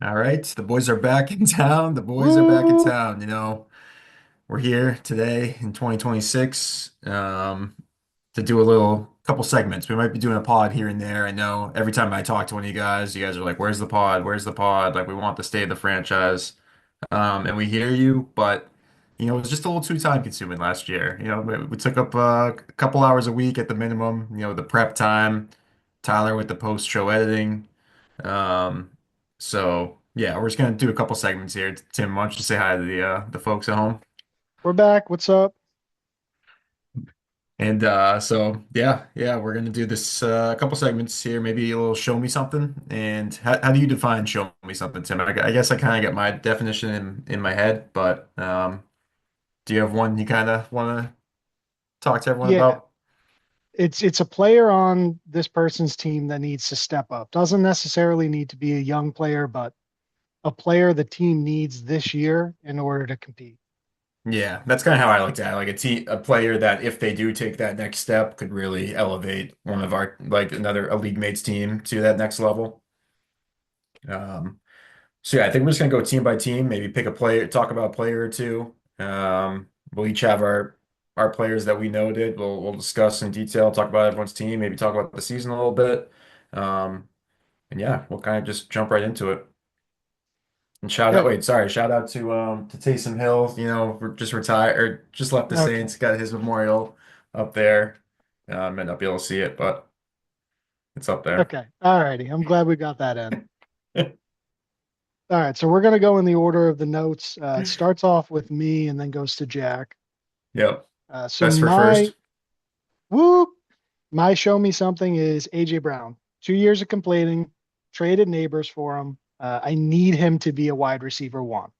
All right, the boys are back in town. The boys are back in Woo! town. We're here today in 2026 to do a little couple segments. We might be doing a pod here and there. I know every time I talk to one of you guys are like, "Where's the pod? Where's the pod?" Like we want to stay the franchise. And we hear you, but it was just a little too time consuming last year. We took up a couple hours a week at the minimum. The prep time, Tyler with the post-show editing. Um, so yeah, we're just gonna do a couple segments here. Tim, why don't you say hi to the folks at home? We're back. What's up? And so yeah, we're gonna do this couple segments here, maybe a little show me something. And how do you define show me something, Tim? I guess I kind of get my definition in my head, but do you have one you kind of want to talk to everyone Yeah, about? it's a player on this person's team that needs to step up. Doesn't necessarily need to be a young player, but a player the team needs this year in order to compete. Yeah, that's kind of how I looked at it. Like a player that if they do take that next step could really elevate one of our like a league mates team to that next level. Um, so yeah, I think we're just gonna go team by team, maybe pick a player, talk about a player or two. We'll each have our players that we noted. We'll discuss in detail, talk about everyone's team, maybe talk about the season a little bit. Um, and yeah, we'll kind of just jump right into it. And Okay. shout out to Taysom Hill, we're just retired or just left the Okay. Saints, got his memorial up there. Might not be able to see it, but it's up there. Okay. All righty. I'm glad we got that in. All right. So we're gonna go in the order of the notes. It starts off with me and then goes to Jack. Yep. So Best for my first. whoop, my show me something is AJ Brown. 2 years of complaining, traded neighbors for him. I need him to be a wide receiver one.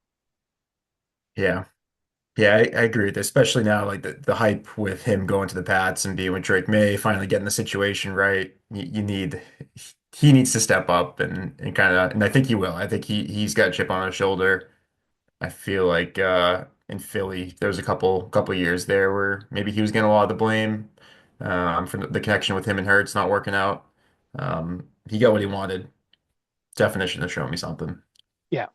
Yeah. Yeah, I agree with this, especially now, like the hype with him going to the Pats and being with Drake May, finally getting the situation right. He needs to step up and kind of, and I think he will. I think he's got a chip on his shoulder. I feel like in Philly, there was a couple years there where maybe he was getting a lot of the blame for the connection with him and Hurts not working out. He got what he wanted. Definition of show me something. Yeah,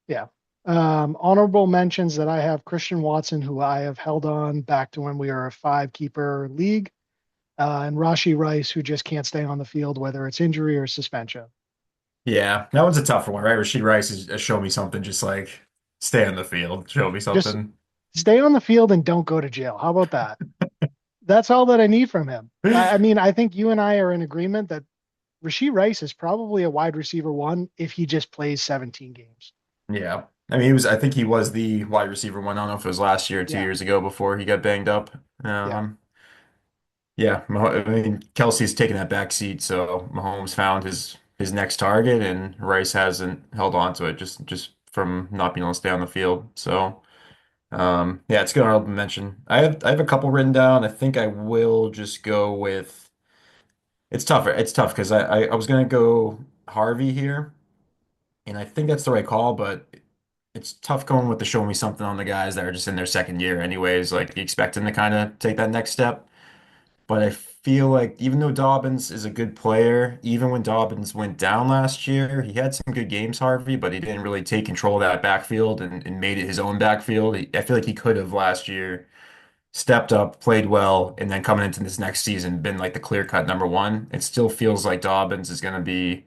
yeah. Honorable mentions that I have Christian Watson, who I have held on back to when we were a five keeper league, and Rashi Rice, who just can't stay on the field, whether it's injury or suspension. Yeah, that one's a tough one, right? Rasheed Rice is show me something, just like stay on the field, show me Just something. stay on the field and don't go to jail. How about that? That's all that I need from him. I mean, I think you and I are in agreement that Rasheed Rice is probably a wide receiver one if he just plays 17 games. Yeah. I mean, I think he was the wide receiver one. I don't know if it was last year or two Yeah, years ago before he got banged up. yeah. Yeah, I mean, Kelsey's taken that back seat, so Mahomes found his next target, and Rice hasn't held on to it just from not being able to stay on the field. So, yeah, it's a good honorable mention. I have a couple written down. I think I will just go with it's tougher. It's tough because I was gonna go Harvey here, and I think that's the right call, but it's tough going with the show me something on the guys that are just in their second year anyways. Like you expect them to kind of take that next step. But I feel like even though Dobbins is a good player, even when Dobbins went down last year, he had some good games, Harvey, but he didn't really take control of that backfield and made it his own backfield. I feel like he could have last year stepped up, played well, and then coming into this next season been like the clear-cut number one. It still feels like Dobbins is going to be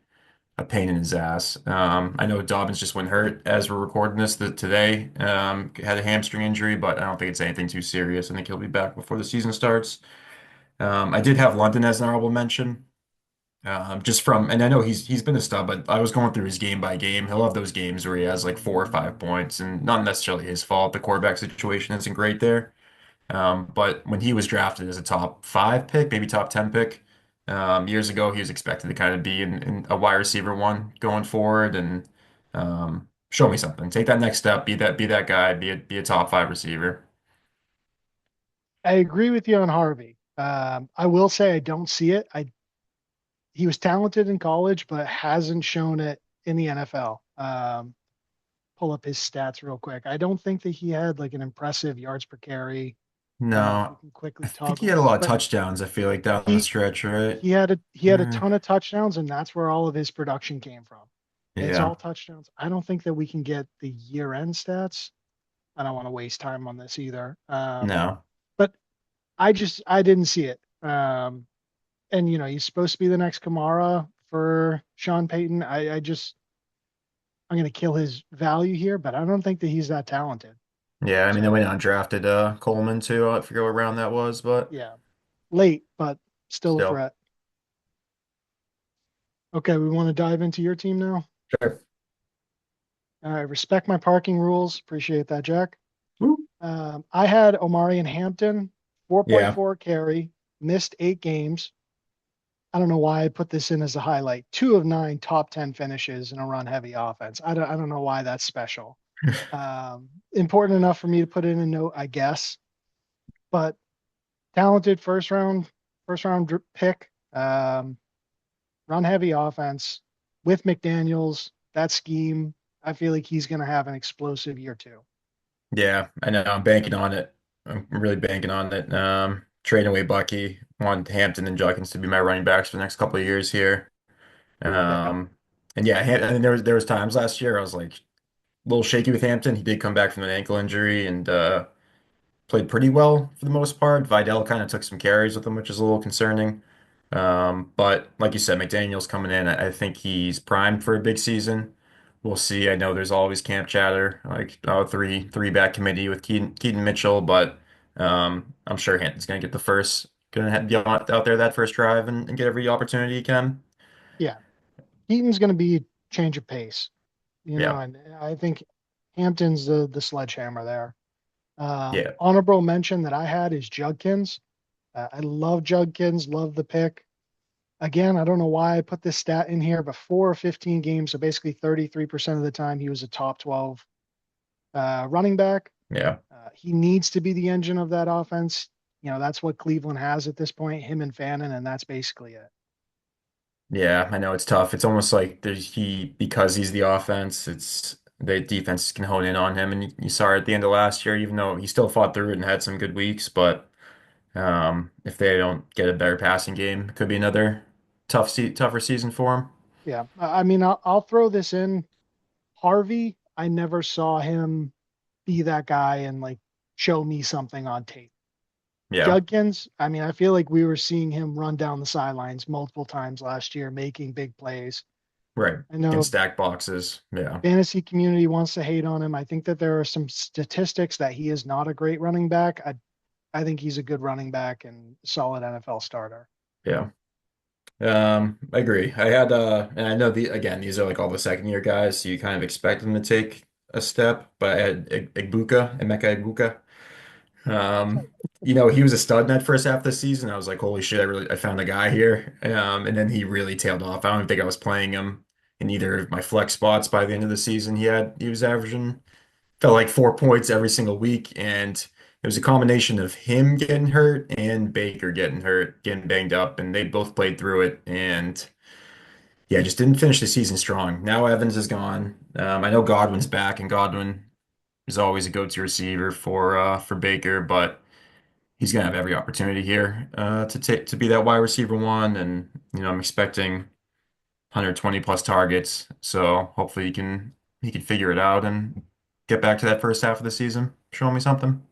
a pain in his ass. I know Dobbins just went hurt as we're recording this today. Had a hamstring injury, but I don't think it's anything too serious. I think he'll be back before the season starts. I did have London as an honorable mention. Just from, and I know he's been a stud, but I was going through his game by game. He'll have those games where he has like 4 or 5 points, and not necessarily his fault. The quarterback situation isn't great there. But when he was drafted as a top five pick, maybe top 10 pick, years ago, he was expected to kind of be in a wide receiver one going forward and show me something. Take that next step, be that guy, be a top five receiver. I agree with you on Harvey. I will say I don't see it. He was talented in college, but hasn't shown it in the NFL. Pull up his stats real quick. I don't think that he had like an impressive yards per carry. We No, can I quickly think he toggle had a this, lot of but touchdowns, I feel like down the he stretch, right? he had a Uh, ton of touchdowns, and that's where all of his production came from. It's Yeah. all touchdowns. I don't think that we can get the year-end stats. I don't want to waste time on this either. No. But I didn't see it. And he's supposed to be the next Kamara for Sean Payton. I'm going to kill his value here, but I don't think that he's that talented. Yeah, I mean they So went out and drafted Coleman too. I forget what round that was, but yeah, late, but still a still. threat. Okay, we want to dive into your team now. Sure. All right, respect my parking rules. Appreciate that, Jack. Woo. I had Omari and Hampton, Yeah. 4.4 carry, missed 8 games. I don't know why I put this in as a highlight. 2 of 9 top 10 finishes in a run heavy offense. I don't know why that's special. Important enough for me to put in a note, I guess. But talented first round pick, run heavy offense with McDaniels, that scheme. I feel like he's going to have an explosive year too. Yeah, I know. I'm banking on it. I'm really banking on it. Trading away Bucky, want Hampton and Judkins to be my running backs for the next couple of years here. Yeah, Um, and yeah, and there was times last year I was like a little shaky with Hampton. He did come back from an ankle injury and played pretty well for the most part. Vidal kind of took some carries with him, which is a little concerning. But like you said, McDaniel's coming in. I think he's primed for a big season. We'll see. I know there's always camp chatter, like three back committee with Keaton Mitchell, but I'm sure Hampton's gonna get the first, be out there that first drive and get every opportunity he can. yeah. Heaton's going to be change of pace, Yeah, and I think Hampton's the sledgehammer there. yeah, Honorable mention that I had is Judkins. I love Judkins, love the pick. Again, I don't know why I put this stat in here, but 4 of 15 games, so basically 33% of the time, he was a top 12 running back. yeah. He needs to be the engine of that offense. That's what Cleveland has at this point, him and Fannin, and that's basically it. Yeah, I know it's tough. It's almost like because he's the offense, it's the defense can hone in on him. And you saw it at the end of last year, even though he still fought through it and had some good weeks. But if they don't get a better passing game, it could be another tougher season for him. Yeah, I mean, I'll throw this in. Harvey, I never saw him be that guy and like show me something on tape. Yeah, Judkins, I mean, I feel like we were seeing him run down the sidelines multiple times last year, making big plays. right. I Can know stack boxes. Yeah, fantasy community wants to hate on him. I think that there are some statistics that he is not a great running back. I think he's a good running back and solid NFL starter. yeah. I agree. And I know these are like all the second year guys, so you kind of expect them to take a step. But I had Emeka Egbuka. Um, he was a stud in that first half of the season. I was like, holy shit, I found a guy here. And then he really tailed off. I don't even think I was playing him in either of my flex spots by the end of the season. He was averaging felt like 4 points every single week, and it was a combination of him getting hurt and Baker getting hurt, getting banged up, and they both played through it. And yeah, just didn't finish the season strong. Now Evans is gone. I know Godwin's back, and Godwin is always a go-to receiver for Baker, but he's gonna have every opportunity here to be that wide receiver one, and I'm expecting 120 plus targets. So hopefully he can figure it out and get back to that first half of the season. Show me something.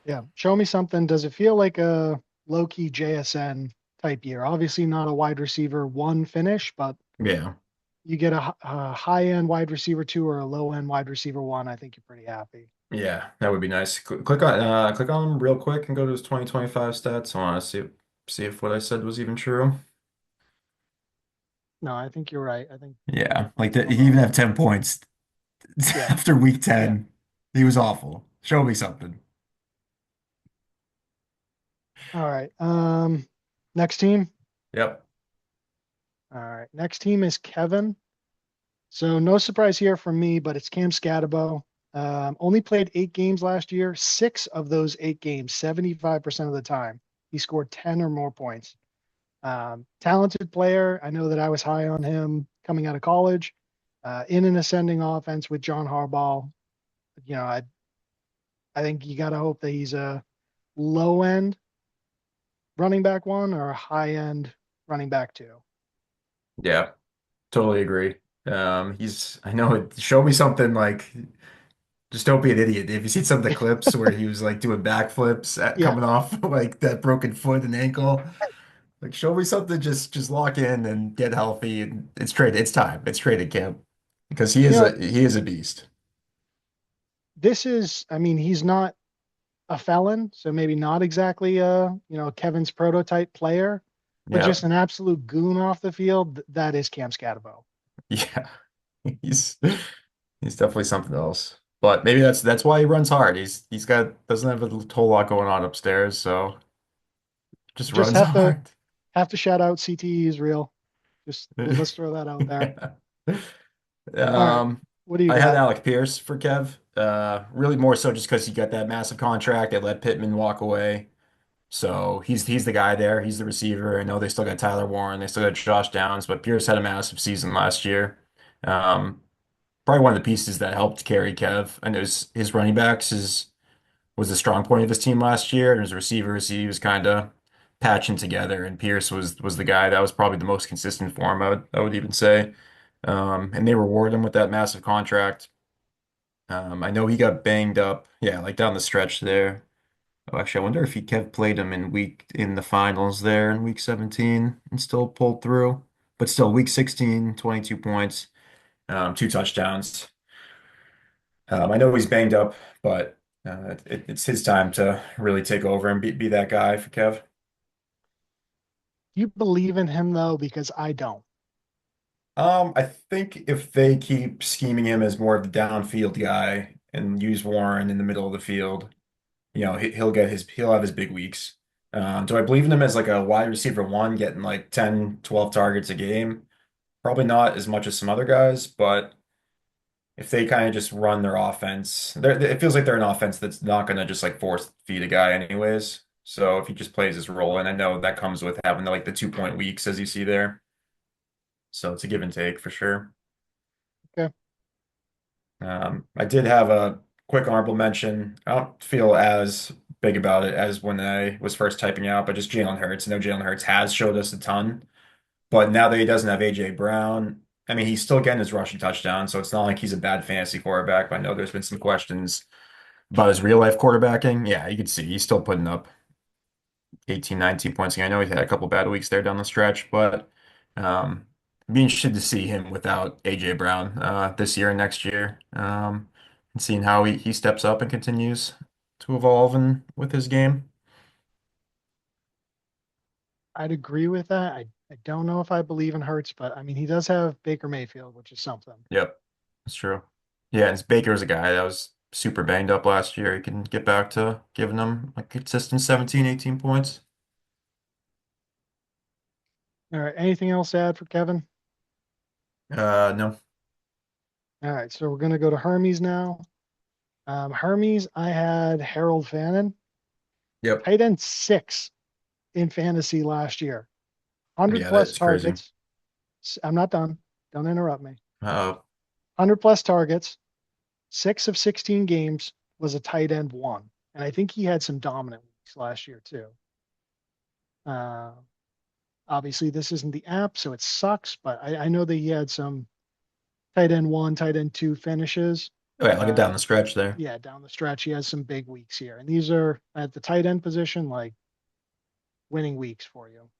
Yeah, show me something. Does it feel like a low key JSN type year? Obviously, not a wide receiver one finish, but Yeah. you get a high end wide receiver two or a low end wide receiver one. I think you're pretty happy. Yeah, that would be nice. Click on him real quick and go to his 2025 stats. I want to see if what I said was even true. No, I think you're right. I think Yeah, like I'm that. He even wrong. had 10 points Yeah, after week yeah. 10. He was awful. Show me something. All right. Next team. Yep. All right. Next team is Kevin. So no surprise here from me, but it's Cam Scatabo. Only played 8 games last year. 6 of those 8 games, 75% of the time, he scored 10 or more points. Talented player. I know that I was high on him coming out of college. In an ascending offense with John Harbaugh, I think you got to hope that he's a low end running back one or a high end running back two. Yeah, totally agree. I know it, show me something like, just don't be an idiot. If you see some of the clips where he was like doing backflips Yeah, coming off like that broken foot and ankle, like show me something, just lock in and get healthy. And it's trade, it's time. It's training camp because you know, he is a beast. this is, I mean, he's not a felon, so maybe not exactly Kevin's prototype player, but Yeah. just an absolute goon off the field. That is Cam Scatabo. Yeah. He's he's definitely something else. But maybe that's why he runs hard. He's got doesn't have a whole lot going on upstairs, so just Just runs hard. have to shout out CTE is real. Just let's throw that out there. Yeah. All right, Um, what do you I had got? Alec Pierce for Kev. Really more so just because he got that massive contract. They let Pittman walk away. So he's the guy there. He's the receiver. I know they still got Tyler Warren. They still got Josh Downs, but Pierce had a massive season last year. Um, Probably one of the pieces that helped carry Kev. And his running backs was the strong point of his team last year. And his receivers, he was kind of patching together. And Pierce was the guy that was probably the most consistent for him. I would even say. And they rewarded him with that massive contract. I know he got banged up. Yeah, like down the stretch there. Oh, actually, I wonder if he Kev played him in the finals there in week 17 and still pulled through. But still, week 16, 22 points, two touchdowns. I know he's banged up, but it's his time to really take over and be that guy for Kev. You believe in him though, because I don't. I think if they keep scheming him as more of the downfield guy and use Warren in the middle of the field, he'll have his big weeks. Do I believe in him as like a wide receiver one, getting like 10, 12 targets a game? Probably not as much as some other guys, but if they kind of just run their offense, it feels like they're an offense that's not going to just like force feed a guy anyways. So if he just plays his role, and I know that comes with having like the 2 point weeks as you see there. So it's a give and take for sure. Okay. I did have a quick honorable mention. I don't feel as big about it as when I was first typing out, but just Jalen Hurts. I know Jalen Hurts has showed us a ton, but now that he doesn't have AJ Brown, I mean, he's still getting his rushing touchdown, so it's not like he's a bad fantasy quarterback. But I know there's been some questions about his real life quarterbacking. Yeah, you can see he's still putting up 18, 19 points. I know he had a couple bad weeks there down the stretch, but um, be interested to see him without AJ Brown this year and next year, and seeing how he steps up and continues to evolve and with his game. I'd agree with that. I don't know if I believe in Hurts, but I mean he does have Baker Mayfield, which is something. Yep, that's true. Yeah, and Baker's a guy that was super banged up last year. He can get back to giving them a consistent 17, 18 points. All right. Anything else to add for Kevin? No. All right. So we're gonna go to Hermes now. Hermes, I had Harold Fannin, Yep. tight end 6 in fantasy last year. 100 Yeah, plus that's crazy. targets. I'm not done. Don't interrupt me. Uh, 100 plus targets, 6 of 16 games was a tight end one. And I think he had some dominant weeks last year too. Uh, Obviously, this isn't the app, so it sucks, but I know that he had some tight end one, tight end two finishes. oh yeah, look at down Uh, the stretch there. yeah, down the stretch, he has some big weeks here. And these are at the tight end position, like winning weeks for you.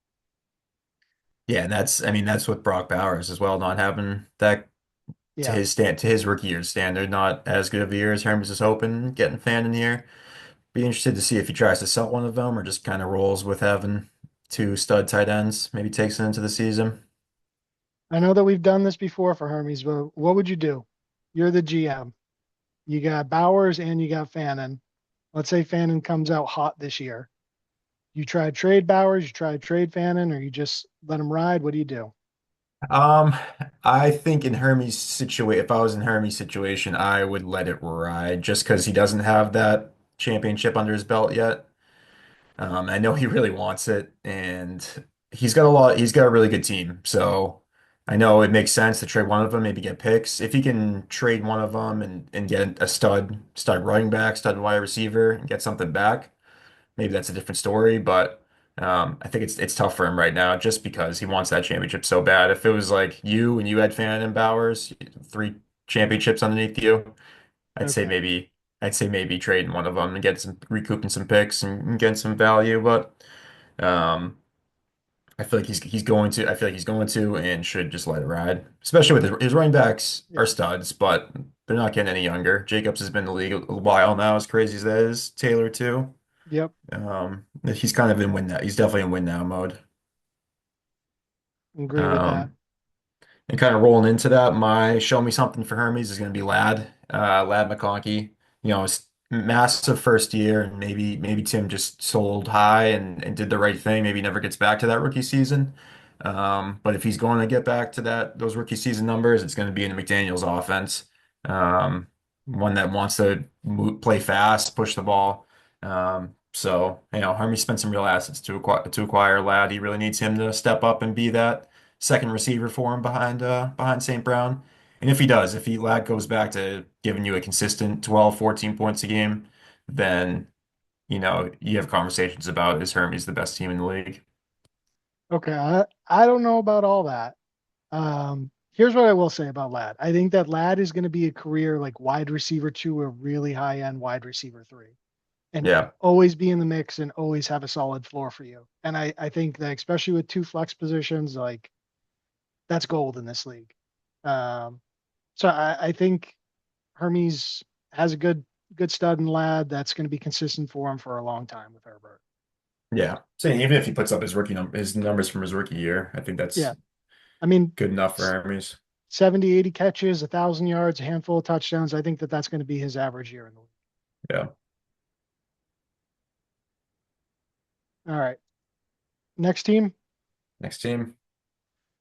Yeah, and I mean, that's with Brock Bowers as well, not having that Yeah. to his rookie year standard, not as good of a year as Hermes is hoping, getting fan in the year. Be interested to see if he tries to sell one of them or just kind of rolls with having two stud tight ends, maybe takes it into the season. I know that we've done this before for Hermes, but what would you do? You're the GM. You got Bowers and you got Fannin. Let's say Fannin comes out hot this year. You try to trade Bowers, you try to trade Fannin, or you just let him ride. What do you do? Um, I think in Hermes situation, if I was in Hermes situation, I would let it ride just because he doesn't have that championship under his belt yet. I know he really wants it, and he's got a really good team. So I know it makes sense to trade one of them, maybe get picks. If he can trade one of them and get a stud running back, stud wide receiver, and get something back, maybe that's a different story. But I think it's tough for him right now just because he wants that championship so bad. If it was like you and you had Fan and Bowers, three championships underneath you, I'd say Okay. maybe I'd say maybe trading one of them and get some recouping some picks and getting some value. But um, I feel like I feel like he's going to and should just let it ride. Especially with his running backs are Yeah. studs, but they're not getting any younger. Jacobs has been in the league a while now, as crazy as that is. Taylor too. Yep. He's kind of in win now. He's definitely in win now mode. Agree with that. Um, And kind of rolling into that, my show me something for Hermes is going to be Lad McConkey. It's massive first year, and maybe Tim just sold high and did the right thing. Maybe he never gets back to that rookie season. But if he's going to get back to those rookie season numbers, it's going to be in McDaniel's offense. Um, One that wants to play fast, push the ball. So Hermes spent some real assets to acquire Lad. He really needs him to step up and be that second receiver for him behind St. Brown. And if he does, if he Lad goes back to giving you a consistent 12, 14 points a game, then you have conversations about is Hermes the best team in the league? Okay. I don't know about all that. Here's what I will say about Lad. I think that Lad is going to be a career like wide receiver two or really high end wide receiver three and Yeah. always be in the mix and always have a solid floor for you. And I think that especially with two flex positions, like that's gold in this league. Um, so I think Hermes has a good stud and Lad that's going to be consistent for him for a long time with Herbert. Yeah. So even if he puts up his numbers from his rookie year, I think that's Yeah. I mean, good enough for Hermes. 70, 80 catches, 1,000 yards, a handful of touchdowns. I think that that's going to be his average year in the league. Yeah. All right. Next team. Next team.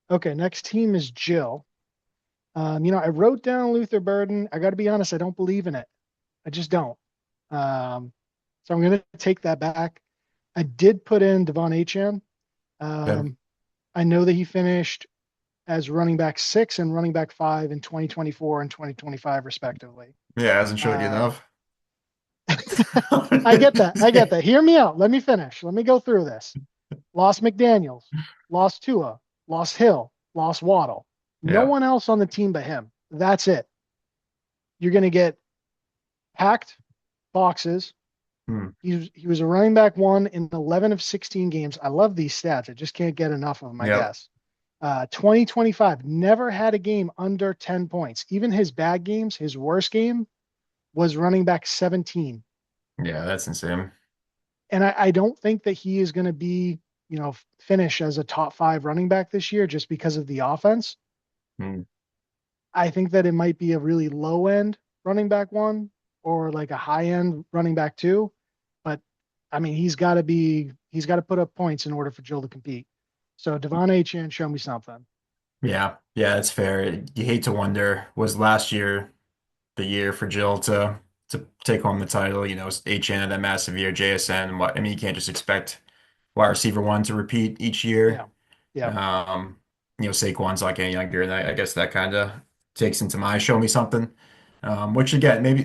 Okay. Next team is Jill. I wrote down Luther Burden. I got to be honest, I don't believe in it. I just don't. Um, so I'm going to take that back. I did put in Devon Achane. Okay. Um, I know that he finished as running back six and running back five in 2024 and 2025, respectively. Yeah, hasn't showed you Um, enough. I get that. I get that. Hear me out. Let me finish. Let me go through this. Lost McDaniels, lost Tua, lost Hill, lost Waddle. No Yeah. one else on the team but him. That's it. You're going to get packed boxes. Hmm. He was a running back one in 11 of 16 games. I love these stats. I just can't get enough of them, I Yep. guess. 2025 never had a game under 10 points. Even his bad games, his worst game was running back 17. Yeah, that's insane. And I don't think that he is going to be, finish as a top five running back this year just because of the offense. Hmm. I think that it might be a really low end running back one or like a high end running back two. But I mean, he's got to put up points in order for Jill to compete. So Devon Achane, show me something. Yeah. Yeah, that's fair. You hate to wonder, was last year the year for Jill to take home the title? HN had that massive year, JSN. I mean, you can't just expect wide receiver one to repeat each Yeah. year. Yeah. Saquon's like any younger, and I guess that kind of takes into my show me something. Which again, maybe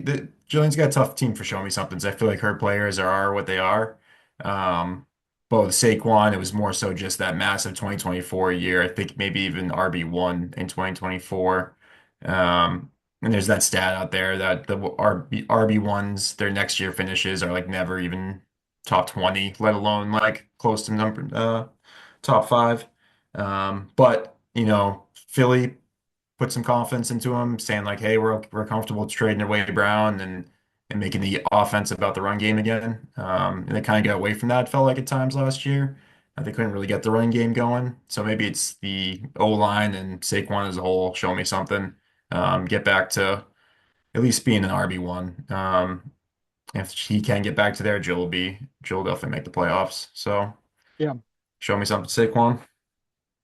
Jillian's got a tough team for show me somethings. I feel like her players are what they are. Um, but with Saquon, it was more so just that massive 2024 year. I think maybe even RB1 in 2024. And there's that stat out there that the RB1s, their next year finishes are like never even top 20, let alone like close to top five. But Philly put some confidence into him, saying like, "Hey, we're comfortable trading away Brown and making the offense about the run game again." And they kind of got away from that. It felt like at times last year. They couldn't really get the running game going. So maybe it's the O-line and Saquon as a whole. Show me something. Get back to at least being an RB1. If he can get back to there, Jill will definitely make the playoffs. So Yeah. show me something, Saquon.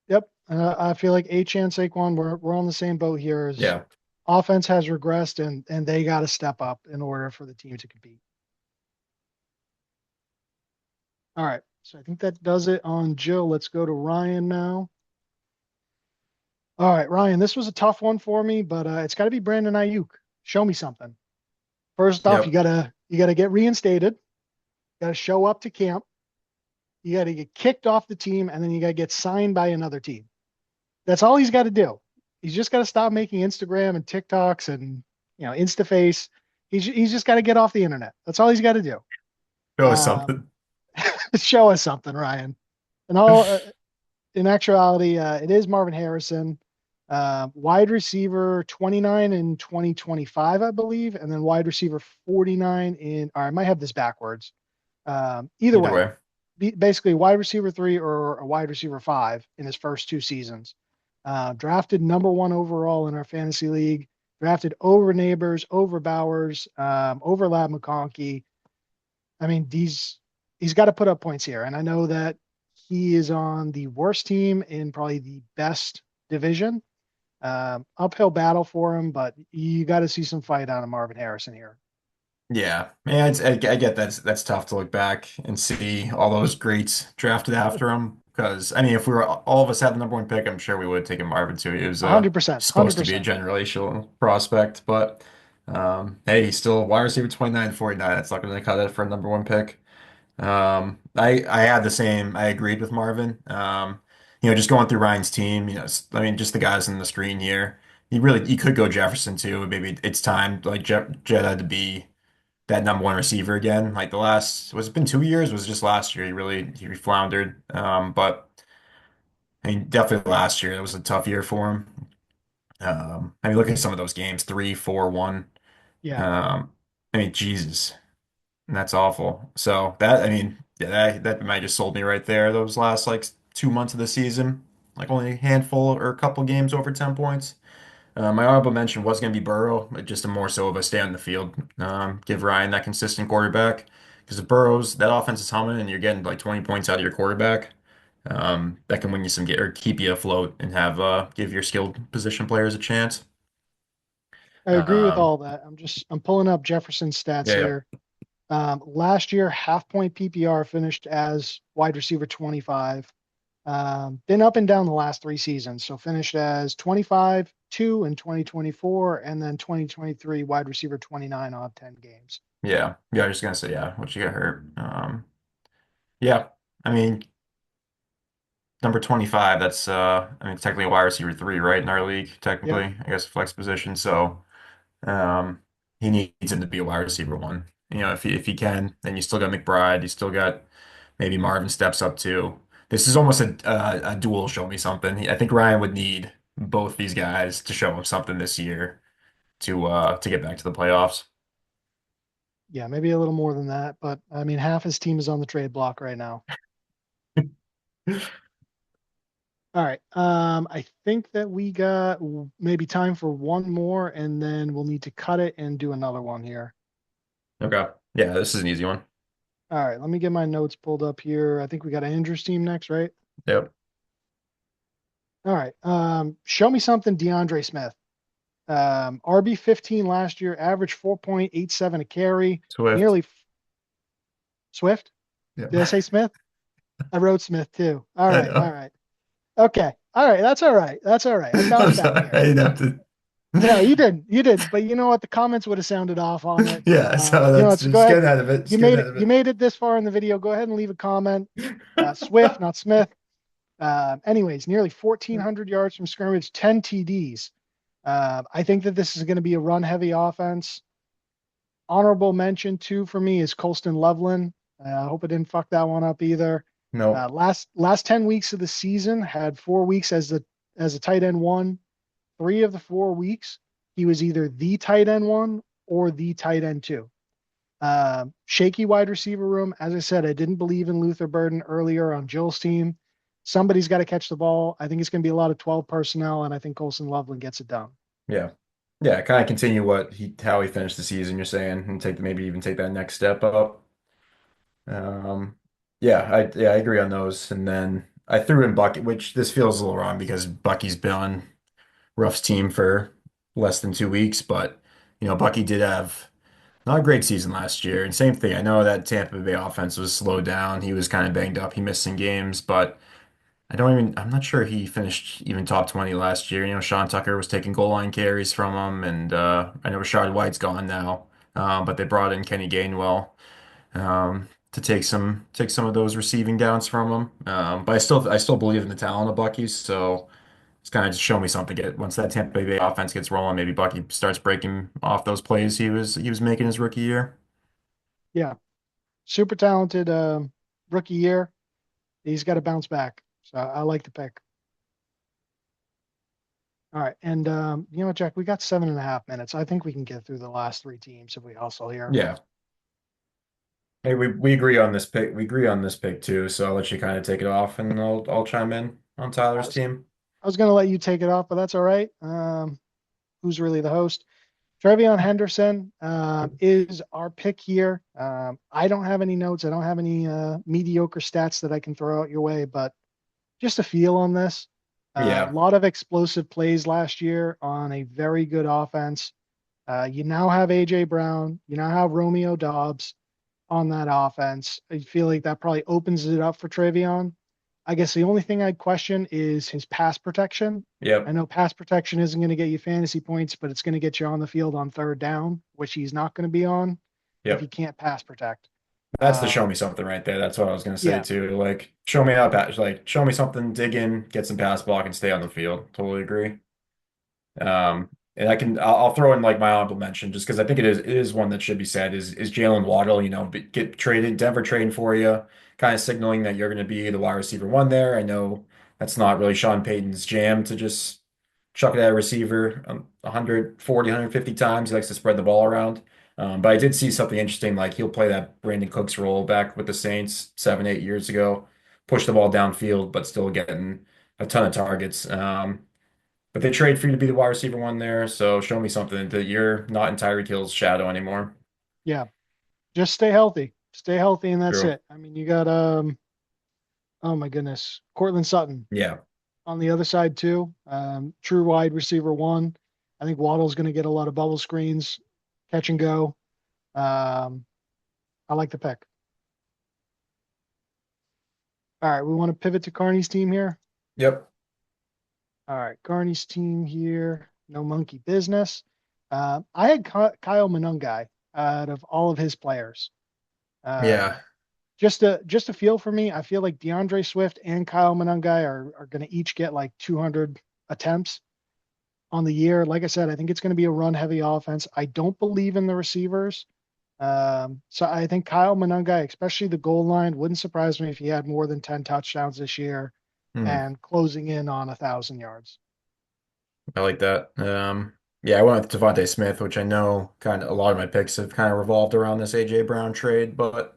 Yep. I feel like Achane, Saquon, we're on the same boat here. As Yeah. offense has regressed and they got to step up in order for the team to compete. All right. So I think that does it on Jill. Let's go to Ryan now. All right, Ryan, this was a tough one for me, but it's got to be Brandon Ayuk. Show me something. First off, you Yep. gotta you gotta get reinstated. You gotta show up to camp. You got to get kicked off the team, and then you got to get signed by another team. That's all he's got to do. He's just got to stop making Instagram and TikToks and InstaFace. He's just got to get off the internet. That's all he's got to do. Show us Uh, something. Show us something, Ryan. And all in actuality, it is Marvin Harrison, wide receiver 29 in 2025, I believe, and then wide receiver 49 in. Or I might have this backwards. Either Either way, way. basically wide receiver three or a wide receiver five in his first two seasons. Drafted number one overall in our fantasy league. Drafted over Neighbors, over Bowers, over Lab McConkey. I mean, he's got to put up points here, and I know that he is on the worst team in probably the best division. Uphill battle for him, but you got to see some fight out of Marvin Harrison here. Yeah, man, I get that's tough to look back and see all those greats drafted after him. Because I mean, if we were all of us had the number one pick, I'm sure we would have taken Marvin too. He was 100%, supposed to be a 100%. generational prospect, but hey, he's still wide receiver 29, 49. That's not going to cut it for a number one pick. I had the same. I agreed with Marvin. Just going through Ryan's team. I mean, just the guys on the screen here. You could go Jefferson too. Maybe it's time like Jetta to be that number one receiver again. Like the last, was it been 2 years? Was it just last year? He floundered. But I mean, definitely last year. It was a tough year for him. I mean, look at some of those games, 3, 4, 1. Yeah, I mean, Jesus, and that's awful. So that, I mean, yeah, that might just sold me right there. Those last like 2 months of the season, like only a handful or a couple games over 10 points. My honorable mention was going to be Burrow, but just a more so of a stay on the field. Give Ryan that consistent quarterback. Because if Burrow's, that offense is humming and you're getting like 20 points out of your quarterback, that can win you some get or keep you afloat and have give your skilled position players a chance. I agree with Um, all that. I'm pulling up Jefferson's stats yeah, here. Last year, half point PPR finished as wide receiver 25. Been up and down the last three seasons. So finished as 25, 2 in 2024, and then 2023 wide receiver 29 on 10 games. yeah. I was just gonna say yeah. What you got hurt? Yeah. I mean, number 25. That's I mean, technically a wide receiver three, right, in our league. Yep. Technically, I guess flex position. So. Um, he needs him to be a wide receiver one. If he can, then you still got McBride. You still got maybe Marvin steps up too. This is almost a dual show me something. I think Ryan would need both these guys to show him something this year to get back to the playoffs. Yeah, maybe a little more than that. But I mean, half his team is on the trade block right now. All right. I think that we got maybe time for one more, and then we'll need to cut it and do another one here. Okay. Yeah, this is an easy one. All right, let me get my notes pulled up here. I think we got Andrew's team next, right? Yep. All right. Show me something, DeAndre Smith. RB 15 last year, average 4.87 a carry, Swift. nearly Swift. Yeah. Did I say Smith? I wrote Smith too. All I right, all know. right. Okay. All right, that's all right. That's all right. I I'm bounced back sorry. I here. didn't have to. No, you didn't. You didn't. But you know what? The comments would have sounded off on it. Yeah, so that's So go just ahead. getting out of it. Just You getting made out it. of You it. made it this far in the video. Go ahead and leave a comment. Swift, not Smith. Anyways, nearly 1,400 yards from scrimmage, 10 TDs. I think that this is going to be a run-heavy offense. Honorable mention too for me is Colston Loveland. I hope I didn't fuck that one up either. Nope. Last 10 weeks of the season had 4 weeks as a tight end one. 3 of the 4 weeks he was either the tight end one or the tight end two. Shaky wide receiver room. As I said, I didn't believe in Luther Burden earlier on Jill's team. Somebody's got to catch the ball. I think it's going to be a lot of 12 personnel, and I think Colson Loveland gets it done. Yeah. Yeah, kind of continue how he finished the season, you're saying, and maybe even take that next step up. Um, yeah, I agree on those. And then I threw in Bucky, which this feels a little wrong because Bucky's been on Ruff's team for less than 2 weeks, but Bucky did have not a great season last year. And same thing, I know that Tampa Bay offense was slowed down. He was kind of banged up. He missed some games, but I'm not sure he finished even top 20 last year. Sean Tucker was taking goal line carries from him, and I know Rashad White's gone now, but they brought in Kenny Gainwell. to take some of those receiving downs from him. But I still believe in the talent of Bucky. So it's kind of just show me something. Get once that Tampa Bay offense gets rolling, maybe Bucky starts breaking off those plays he was making his rookie year. Yeah, super talented rookie year. He's got to bounce back. So I like the pick. All right. And you know what, Jack, we got 7.5 minutes. I think we can get through the last three teams if we hustle here. Yeah. Hey, we agree on this pick. We agree on this pick too. So I'll let you kind of take it off, and I'll chime in on I Tyler's was team. I was gonna let you take it off, but that's all right. Who's really the host? Trevion Henderson is our pick here. I don't have any notes. I don't have any mediocre stats that I can throw out your way, but just a feel on this. A Yeah. lot of explosive plays last year on a very good offense. You now have AJ Brown. You now have Romeo Dobbs on that offense. I feel like that probably opens it up for Travion. I guess the only thing I'd question is his pass protection. I Yep. know pass protection isn't going to get you fantasy points, but it's going to get you on the field on third down, which he's not going to be on if he Yep. can't pass protect. That's the show Um, me something right there. That's what I was gonna say yeah, too. Like show me how like show me something, dig in, get some pass block, and stay on the field. Totally agree. And I'll throw in like my honorable mention just because I think it is one that should be said is Jalen Waddle, get traded, Denver trading for you, kind of signaling that you're going to be the wide receiver one there. I know that's not really Sean Payton's jam to just chuck it at a receiver 140, 150 times. He likes to spread the ball around. But I did see something interesting, like he'll play that Brandon Cooks role back with the Saints 7, 8 years ago, push the ball downfield, but still getting a ton of targets. But they trade for you to be the wide receiver one there, so show me something that you're not in Tyreek Hill's shadow anymore. yeah. Just stay healthy. Stay healthy, and that's True. it. I mean, you got oh my goodness, Cortland Sutton Yeah. on the other side too. True wide receiver one. I think Waddle's going to get a lot of bubble screens, catch and go. Um, I like the pick. All right, we want to pivot to Carney's team here. Yep. All right, Carney's team here. No monkey business. I had Kyle Monangai out of all of his players. Yeah. Um, just a feel for me. I feel like DeAndre Swift and Kyle Monangai are going to each get like 200 attempts on the year. Like I said, I think it's going to be a run heavy offense. I don't believe in the receivers. So I think Kyle Monangai, especially the goal line, wouldn't surprise me if he had more than 10 touchdowns this year Hmm. and closing in on 1,000 yards. I like that. Yeah, I went with Devontae Smith, which I know kind of a lot of my picks have kind of revolved around this AJ Brown trade, but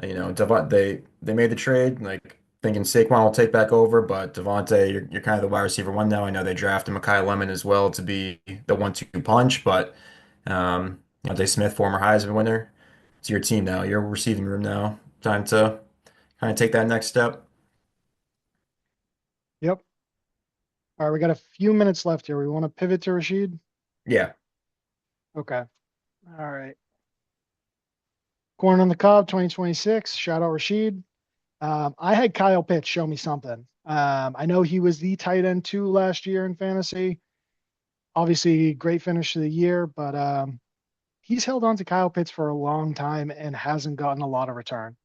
they made the trade, like thinking Saquon will take back over, but Devontae, you're kind of the wide receiver one now. I know they drafted Mekhi Lemon as well to be the 1-2 punch, but Devontae Smith, former Heisman winner, it's your team now, your receiving room now. Time to kind of take that next step. Yep. All right, we got a few minutes left here. We want to pivot to Rashid. Yeah, Okay. All right. Corn on the cob 2026. Shout out Rashid. I had Kyle Pitts show me something. I know he was the tight end two last year in fantasy. Obviously, great finish to the year, but he's held on to Kyle Pitts for a long time and hasn't gotten a lot of return.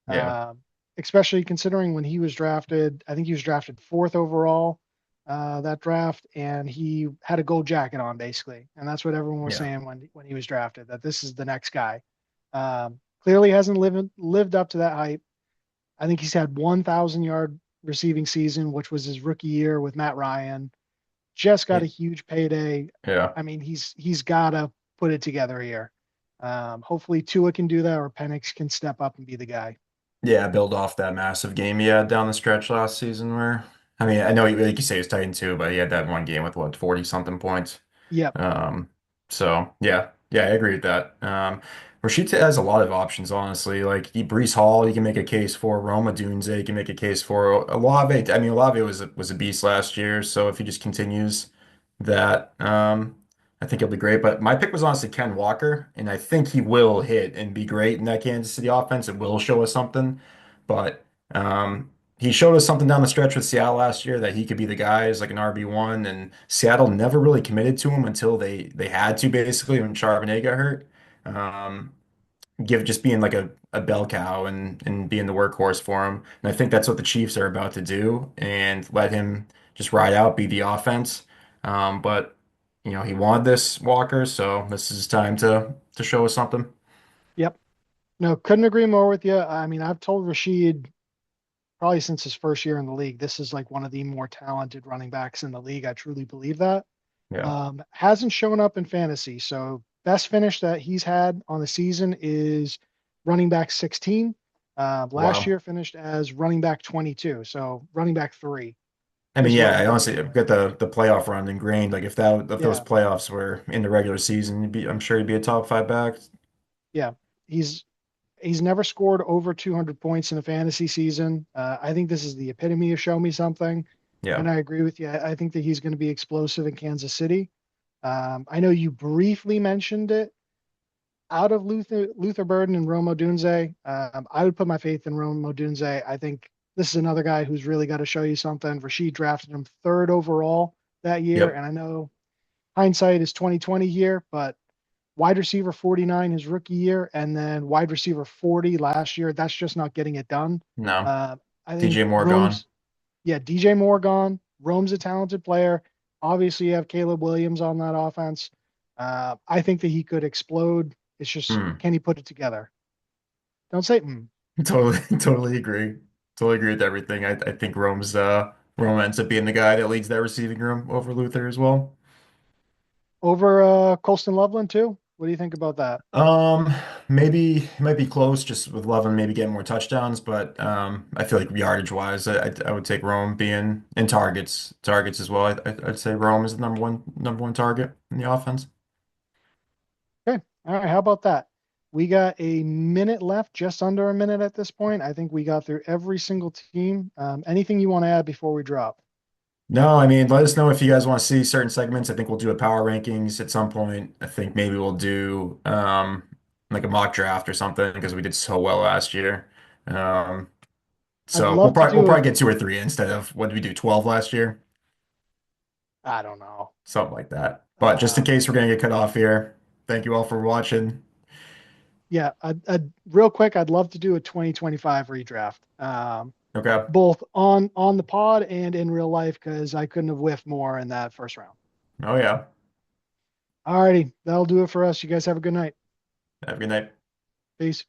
yeah, Um, Especially considering when he was drafted. I think he was drafted fourth overall that draft, and he had a gold jacket on basically, and that's what everyone was yeah, saying when he was drafted that this is the next guy. Clearly hasn't lived up to that hype. I think he's had 1,000 yard receiving season, which was his rookie year with Matt Ryan. Just got a huge payday. yeah. I mean, he's got to put it together here. Hopefully Tua can do that, or Penix can step up and be the guy. Yeah, build off that massive game he had down the stretch last season where, I mean, I know like you say he's Titan too, but he had that one game with what, 40 something points. Yep. Um, so yeah, I agree with that. Rashid has a lot of options, honestly. Like Brees Hall, you can make a case for Roma Dunze, you can make a case for Olave. I mean, Olave was a beast last year, so if he just continues that, I think he'll be great. But my pick was honestly Ken Walker, and I think he will hit and be great in that Kansas City offense. It will show us something, but he showed us something down the stretch with Seattle last year that he could be the guy as like an RB1, and Seattle never really committed to him until they had to basically when Charbonnet got hurt. Um, give just being like a bell cow and being the workhorse for him. And I think that's what the Chiefs are about to do and let him just ride out, be the offense. But he wanted this Walker, so this is his time to show us something. Yep. No, couldn't agree more with you. I mean, I've told Rashid probably since his first year in the league, this is like one of the more talented running backs in the league. I truly believe that. Yeah. Hasn't shown up in fantasy. So best finish that he's had on the season is running back 16. Last Wow. year finished as running back 22. So running back three I mean, is what yeah, we're I looking honestly at I've there. got the playoff run ingrained. Like if those Yeah. playoffs were in the regular season, I'm sure he'd be a top five back. Yeah. He's he's never scored over 200 points in a fantasy season. I think this is the epitome of show me something. Yeah. And I agree with you. I think that he's going to be explosive in Kansas City. I know you briefly mentioned it out of Luther Burden and Rome Odunze. I would put my faith in Rome Odunze. I think this is another guy who's really got to show you something. Rashid drafted him third overall that year, Yep. and I know hindsight is 2020 here, but wide receiver 49 his rookie year, and then wide receiver 40 last year. That's just not getting it done. No. Uh, I think DJ Moore gone. Rome's, yeah, DJ Moore gone. Rome's a talented player. Obviously, you have Caleb Williams on that offense. I think that he could explode. It's just, Hmm. can he put it together? Don't say mm. Totally, totally agree. Totally agree with everything. I think Rome ends up being the guy that leads that receiving room over Luther as well. Over Colston Loveland, too. What do you think about that? Um, maybe it might be close just with Levin maybe getting more touchdowns, but I feel like yardage wise, I would take Rome being in targets as well. I'd say Rome is the number one target in the offense. Okay. All right. How about that? We got a minute left, just under a minute at this point. I think we got through every single team. Anything you want to add before we drop? No, I mean, let us know if you guys want to see certain segments. I think we'll do a power rankings at some point. I think maybe we'll do like a mock draft or something because we did so well last year. Um, I'd so we'll love to probably we'll do probably a, get two or three instead of what did we do 12 last year? I don't know. Something like that. But just in Um, case we're gonna get cut off here, thank you all for watching. yeah, real quick, I'd love to do a 2025 redraft, Okay. both on the pod and in real life, because I couldn't have whiffed more in that first round. Oh yeah. All righty, that'll do it for us. You guys have a good night. Have a good night. Peace.